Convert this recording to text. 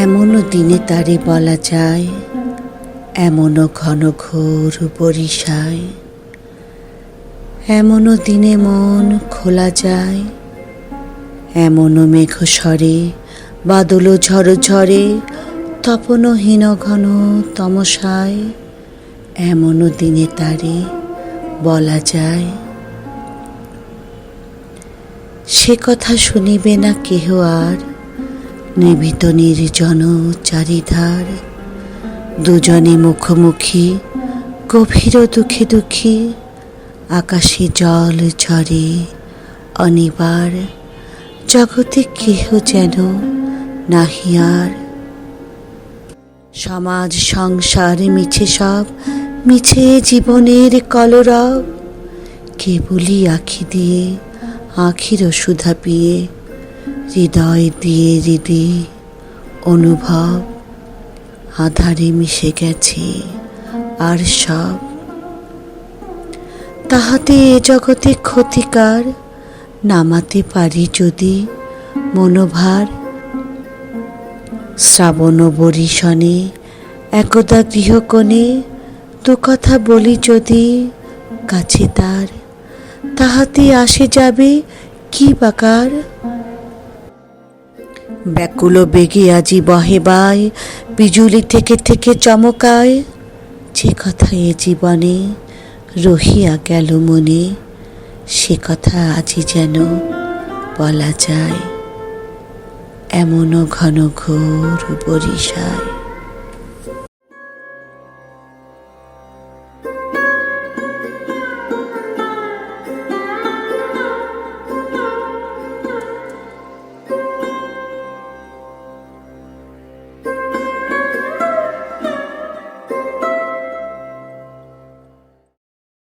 এমনও দিনে তারে বলা যায়, এমনও ঘন ঘোর বরিশায়, এমনও দিনে মন খোলা যায়, এমনও মেঘ স্বরে বাদল ঝড় ঝরে, তপনহীন ঘন তমসায়, এমনও দিনে তারে বলা যায়। সে কথা শুনিবে না কেহ আর, নিভৃত নির্জন চারিধার, দুজনে মুখোমুখি গভীর দুঃখে দুঃখী, আকাশে জল ঝরে অনিবার, জগতে কেহ যেন নাহি আর। সমাজ সংসার মিছে সব, মিছে জীবনের কলরব, কেবলই আঁখি দিয়ে আঁখির সুধা পিয়ে, হৃদয় দিয়ে হৃদি অনুভব, আধারে মিশে গেছে আর সব। তাহাতে এ জগতে ক্ষতিকার, নামাতে পারি যদি মনোভার। শ্রাবণ বরিশনে একদা গৃহকোণে, দু কথা বলি যদি কাছে তার, তাহাতে আসে যাবে কি বাকার। ব্যাকুল বেগে আজি বহে বায়, বিজুলি থেকে থেকে চমকায়, যে কথা এ জীবনে রহিয়া গেল মনে, সে কথা আজি যেন বলা যায়। এমনও ঘন ঘোর বরিশায়।